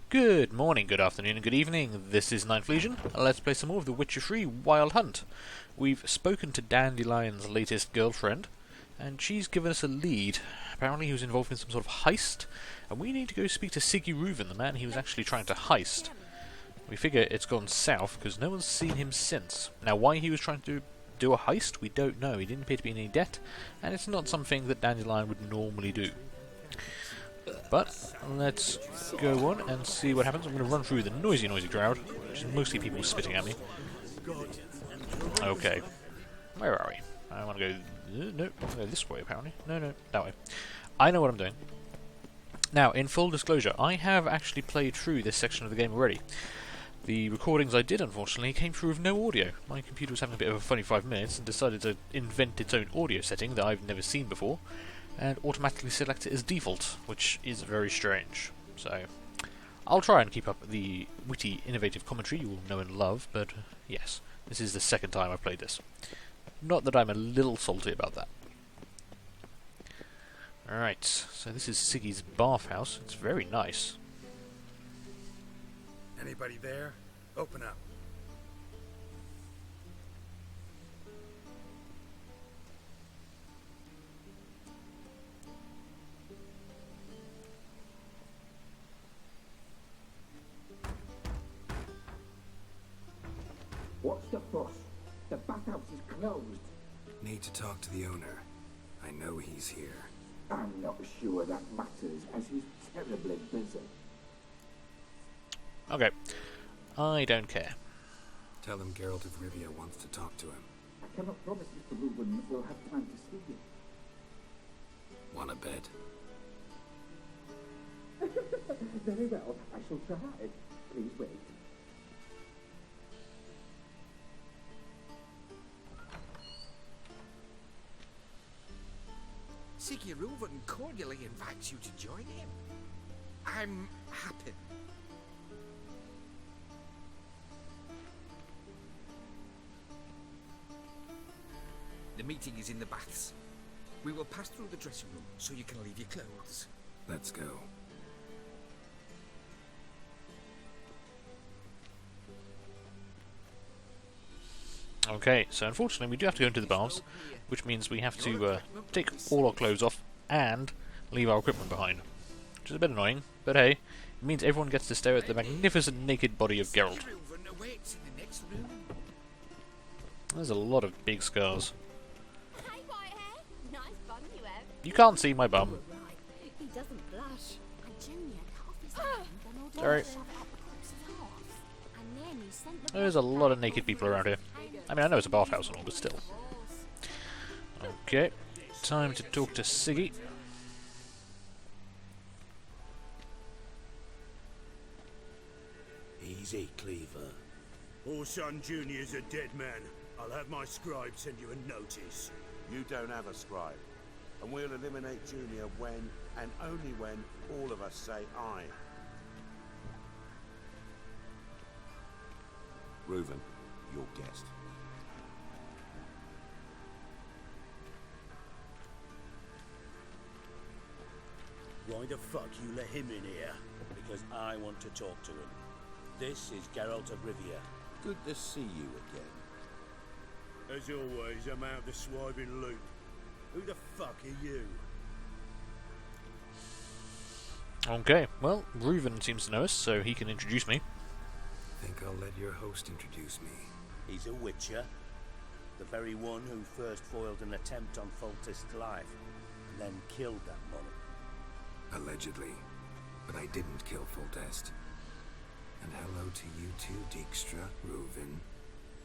Good morning, good afternoon, and good evening. This is Ninth Legion. Let's play some more of The Witcher 3 Wild Hunt. We've spoken to Dandelion's latest girlfriend, and she's given us a lead. Apparently he was involved in some sort of heist, and we need to go speak to Siggy Reuven, the man he was actually trying to heist. We figure it's gone south, because no one's seen him since. Now, why he was trying to do a heist, we don't know. He didn't appear to be in any debt, and it's not something that Dandelion would normally do. But let's go on and see what happens. I'm going to run through the noisy crowd, which is mostly people spitting at me. Okay. Where are we? I want to go... No, I want to go this way, apparently. No, that way. I know what I'm doing. Now, in full disclosure, I have actually played through this section of the game already. The recordings I did, unfortunately, came through with no audio. My computer was having a bit of a funny 5 minutes and decided to invent its own audio setting that I've never seen before, and automatically select it as default, which is very strange. So, I'll try and keep up the witty, innovative commentary you all know and love, but yes, this is the second time I've played this. Not that I'm a little salty about that. Alright, so this is Siggy's bathhouse. It's very nice. Anybody there? Open up. What's the fuss? The bathhouse is closed. Need to talk to the owner. I know he's here. I'm not sure that matters, as he's terribly busy. Okay. I don't care. Tell him Geralt of Rivia wants to talk to him. I cannot promise Mr. Reuben will have time to see you. Want a bet? Very well, I shall try. Please wait. Siggy Reuven cordially invites you to join him. I'm happy. The meeting is in the baths. We will pass through the dressing room so you can leave your clothes. Let's go. Okay, so unfortunately we do have to go into the baths, which means we have to take all our clothes off and leave our equipment behind. Which is a bit annoying, but hey, it means everyone gets to stare at the magnificent naked body of Geralt. There's a lot of big scars. Hey, Whitehair. Nice bum you have. You can't see my bum. He doesn't blush. And Junior cut off his hand and ordered Sorry. to shove it up the corpse's arse. And then he sent the There's a lot of naked people around here. I mean, I know it's a bathhouse and all, but still. Okay, time to talk to Siggy. Easy, Cleaver. Orson Jr.'s a dead man. I'll have my scribe send you a notice. You don't have a scribe. And we'll eliminate Junior when, and only when, all of us say aye. Reuven, your guest. Why the fuck you let him in here? Because I want to talk to him. This is Geralt of Rivia. Good to see you again. As always, I'm out the swiping loot. Who the fuck are you? Okay, well, Reuven seems to know us, so he can introduce me. Think I'll let your host introduce me. He's a witcher. The very one who first foiled an attempt on Foltest's life, and then killed that monarch. Allegedly. But I didn't kill Foltest. And hello to you too, Dijkstra, Reuven,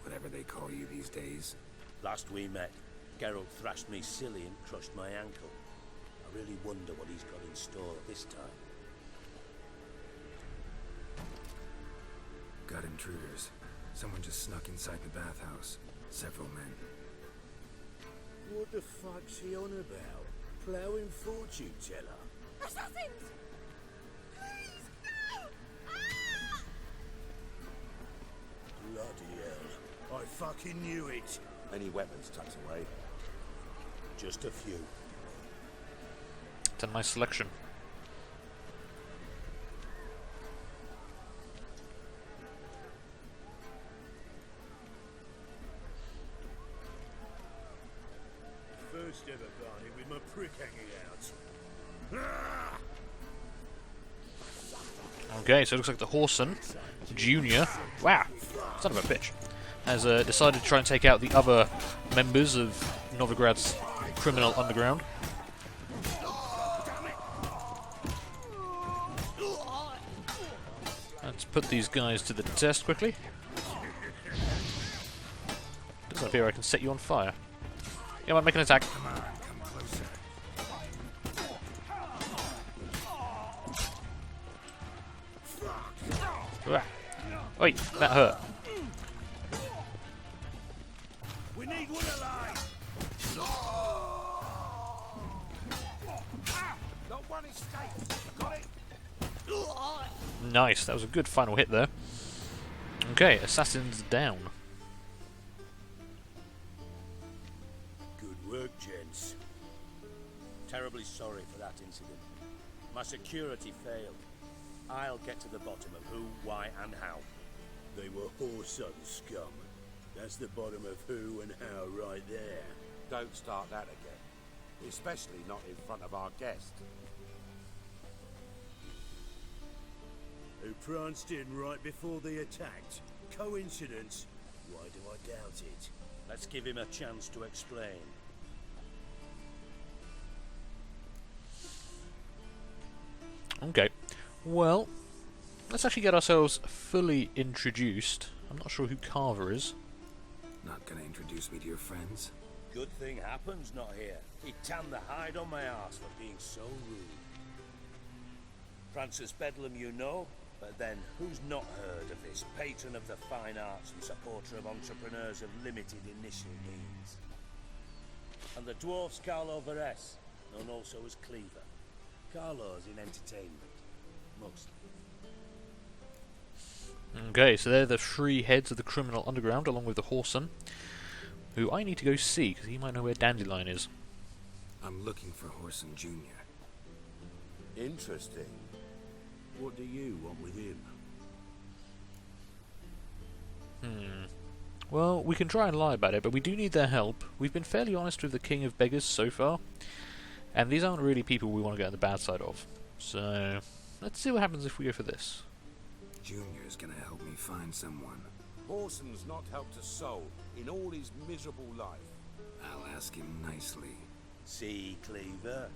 whatever they call you these days. Last we met, Geralt thrashed me silly and crushed my ankle. I really wonder what he's got in store this time. Got intruders. Someone just snuck inside the bathhouse. Several men. What the fuck's he on about? Ploughing fortune teller? Assassins! Please, no! Ah! Bloody hell. I fucking knew it. Any weapons tucked away? Just a few. It's a nice selection. never Barney with my prick hanging out. Okay, so it looks like the Horson Junior, wow, son of a bitch, has decided to try and take out the other members of Novigrad's criminal underground. Let's put these guys to the test quickly. Doesn't appear I can set you on fire. Yeah, man, make an attack. Come on, come closer. Ah. Oi, that hurt. We need one alive! Not one escaped. Got it? Nice, that was a good final hit there. Okay, assassins down. Good work, gents. Terribly sorry for that incident. My security failed. I'll get to the bottom of who, why, and how. They were Horson scum. That's the bottom of who and how right there. Don't start that again. Especially not in front of our guest. Who pranced in right before they attacked. Coincidence? Why do I doubt it? Let's give him a chance to explain. Okay, well, let's actually get ourselves fully introduced. I'm not sure who Carver is. Not gonna introduce me to your friends? Good thing happens not here. He tanned the hide on my arse for being so rude. Francis Bedlam you know, but then who's not heard of this patron of the fine arts and supporter of entrepreneurs of limited initial means? And the dwarf's Carlo Veres, known also as Cleaver. Carlo's in entertainment, mostly. Okay, so they're the three heads of the criminal underground, along with the Horson, who I need to go see, because he might know where Dandelion is. I'm looking for Horson Jr. Interesting. What do you want with him? Well, we can try and lie about it, but we do need their help. We've been fairly honest with the King of Beggars so far, and these aren't really people we want to get on the bad side of. So, let's see what happens if we go for this. Junior's gonna help me find someone. Horson's not helped a soul in all his miserable life. I'll ask him nicely. See, Cleaver?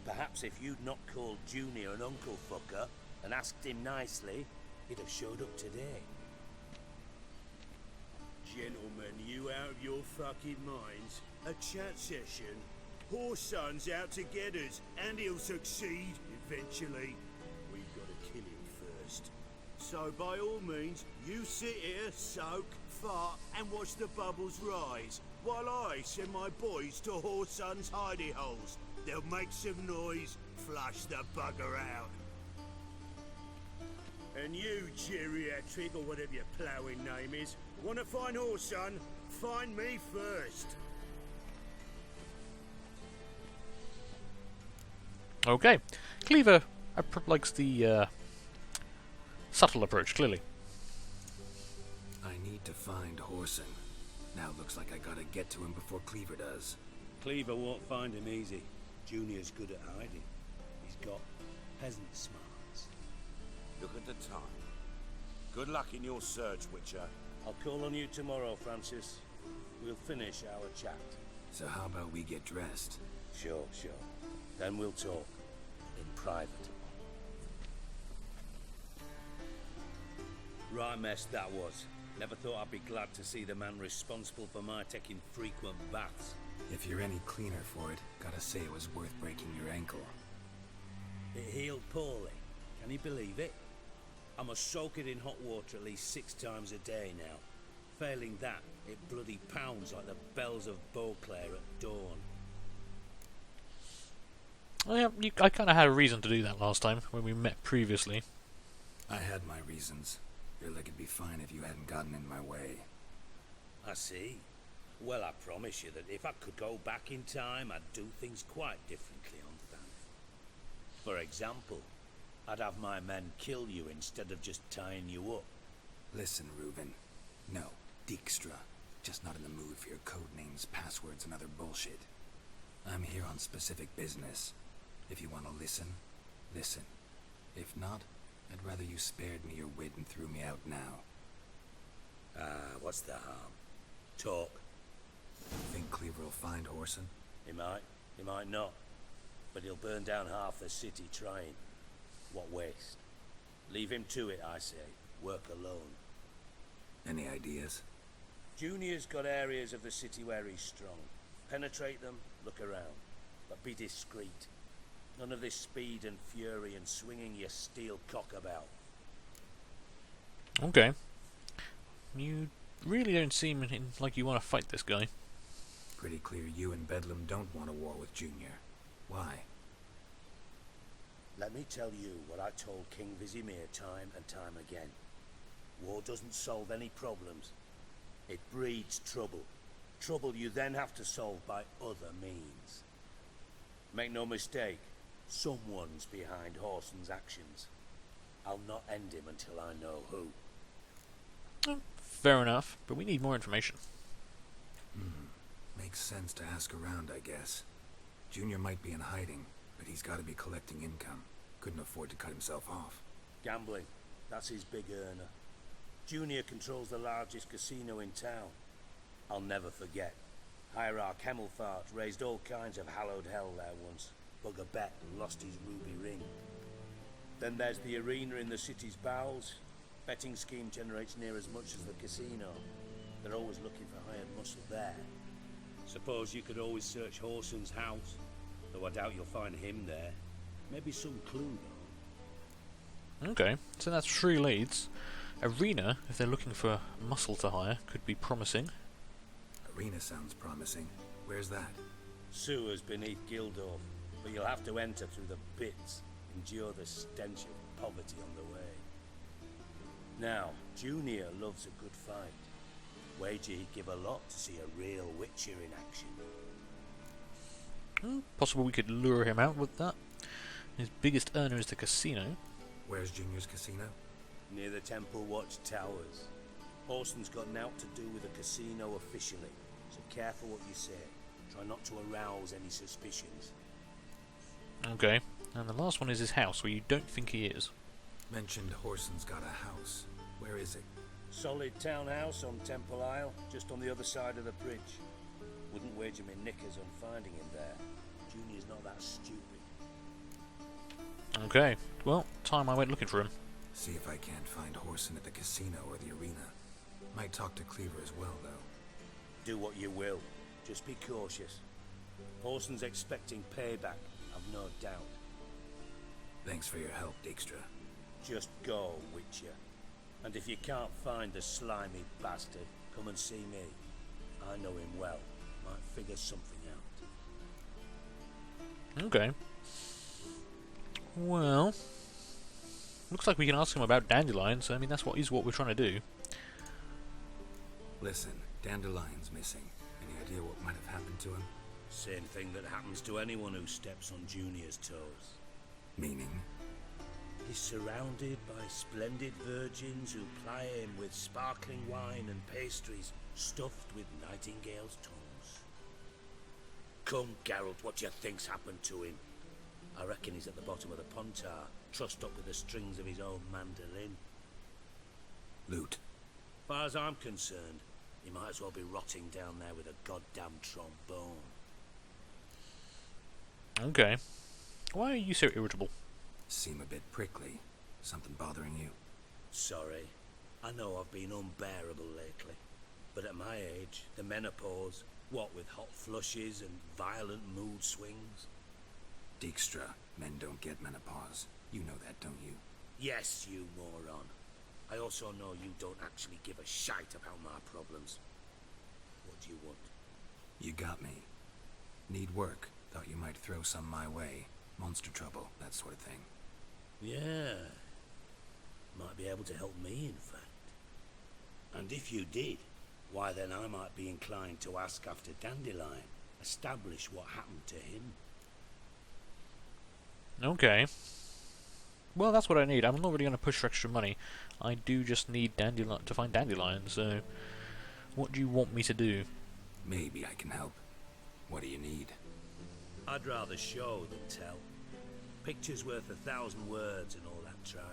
Perhaps if you'd not called Junior an uncle fucker and asked him nicely, he'd have showed up today. Gentlemen, you out of your fucking minds? A chat session? Horson's out to get us, and he'll succeed eventually. We've got to kill him first. So by all means, you sit here, soak, fart, and watch the bubbles rise, while I send my boys to Horson's hidey holes. They'll make some noise, flush the bugger out. And you, geriatric, or whatever your ploughing name is, want to find Horson? Find me first. Okay, Cleaver likes the subtle approach, clearly. I need to find Horson. Now looks like I gotta get to him before Cleaver does. Cleaver won't find him easy. Junior's good at hiding. He's got peasant smarts. Look at the time. Good luck in your search, Witcher. I'll call on you tomorrow, Francis. We'll finish our chat. So how about we get dressed? Sure. Then we'll talk. In private. Right mess that was. Never thought I'd be glad to see the man responsible for my taking frequent baths. If you're any cleaner for it, gotta say it was worth breaking your ankle. It healed poorly. Can you believe it? I must soak it in hot water at least 6 times a day now. Failing that, it bloody pounds like the bells of Beauclair at dawn. Well, yeah, I kind of had a reason to do that last time, when we met previously. I had my reasons. Your leg would be fine if you hadn't gotten in my way. I see. Well, I promise you that if I could go back in time, I'd do things quite differently on Thanth. For example, I'd have my men kill you instead of just tying you up. Listen, Reuven. No, Dijkstra. Just not in the mood for your code names, passwords, and other bullshit. I'm here on specific business. If you want to listen, listen. If not, I'd rather you spared me your wit and threw me out now. What's the harm? Talk. Think Cleaver will find Horson? He might not. But he'll burn down half the city trying. What waste? Leave him to it, I say. Work alone. Any ideas? Junior's got areas of the city where he's strong. Penetrate them, look around. But be discreet. None of this speed and fury and swinging your steel cock about. Okay. You really don't seem like you want to fight this guy. Pretty clear you and Bedlam don't want a war with Junior. Why? Let me tell you what I told King Vizimir time and time again. War doesn't solve any problems. It breeds trouble. Trouble you then have to solve by other means. Make no mistake, someone's behind Horson's actions. I'll not end him until I know who. Fair enough, but we need more information. Makes sense to ask around, I guess. Junior might be in hiding, but he's got to be collecting income. Couldn't afford to cut himself off. Gambling, that's his big earner. Junior controls the largest casino in town. I'll never forget. Hierarch Hemmelfart raised all kinds of hallowed hell there once. Bugger bet and lost his ruby ring. Then there's the arena in the city's bowels. Betting scheme generates near as much as the casino. They're always looking for hired muscle there. Suppose you could always search Horson's house, though I doubt you'll find him there. Maybe some clue, though. Okay, so that's 3 leads. Arena, if they're looking for muscle to hire, could be promising. Arena sounds promising. Where's that? Sewers beneath Gildorf, but you'll have to enter through the pits, endure the stench of poverty on the way. Now, Junior loves a good fight. Wager he'd give a lot to see a real Witcher in action. Possible we could lure him out with that. His biggest earner is the casino. Where's Junior's casino? Near the Temple Watch Towers. Horson's got naught to do with the casino officially, so careful what you say. Try not to arouse any suspicions. Okay, and the last one is his house, where you don't think he is. Mentioned Horson's got a house. Where is it? Solid townhouse on Temple Isle, just on the other side of the bridge. Wouldn't wager me knickers on finding him there. Junior's not that stupid. Okay, well, time I went looking for him. See if I can't find Horson at the casino or the arena. Might talk to Cleaver as well, though. Do what you will. Just be cautious. Horson's expecting payback, I've no doubt. Thanks for your help, Dijkstra. Just go, Witcher. And if you can't find the slimy bastard, come and see me. I know him well. Might figure something out. Okay. Well, looks like we can ask him about dandelions. I mean, that's what we're trying to do. Listen, Dandelion's missing. Any idea what might have happened to him? Same thing that happens to anyone who steps on Junior's toes. Meaning? He's surrounded by splendid virgins who ply him with sparkling wine and pastries stuffed with nightingales' tongues. Come, Geralt, what do you think's happened to him? I reckon he's at the bottom of the Pontar, trussed up with the strings of his own mandolin. Loot. Far as I'm concerned, he might as well be rotting down there with a goddamn trombone. Okay. Why are you so irritable? Seem a bit prickly. Something bothering you? Sorry. I know I've been unbearable lately. But at my age, the menopause, what with hot flushes and violent mood swings. Dijkstra, men don't get menopause. You know that, don't you? Yes, you moron. I also know you don't actually give a shite about my problems. What do you want? You got me. Need work. Thought you might throw some my way. Monster trouble, that sort of thing. Yeah. Might be able to help me, in fact. And if you did, why then I might be inclined to ask after Dandelion. Establish what happened to him. Okay. Well, that's what I need. I'm not really going to push for extra money. I do just need to find dandelions, so... What do you want me to do? Maybe I can help. What do you need? I'd rather show than tell. Picture's worth 1,000 words and all that tribe.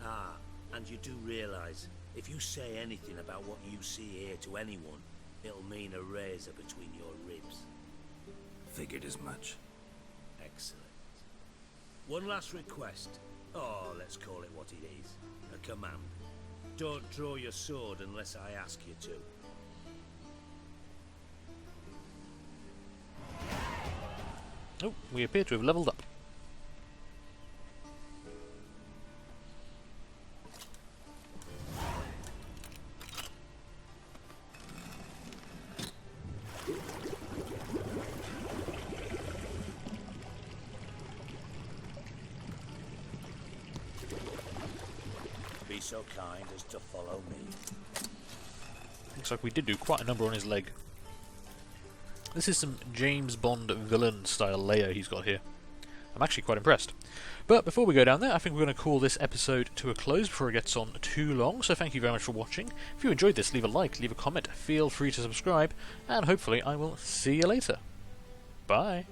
Ah, and you do realise, if you say anything about what you see here to anyone, it'll mean a razor between your ribs. Figured as much. Excellent. One last request. Oh, let's call it what it is. A command. Don't draw your sword unless I ask you to. Oh, we appear to have leveled up. Be so kind as to follow me. Looks like we did do quite a number on his leg. This is some James Bond villain style layer he's got here. I'm actually quite impressed. But before we go down there, I think we're going to call this episode to a close before it gets on too long, so thank you very much for watching. If you enjoyed this, leave a like, leave a comment, feel free to subscribe, and hopefully I will see you later. Bye!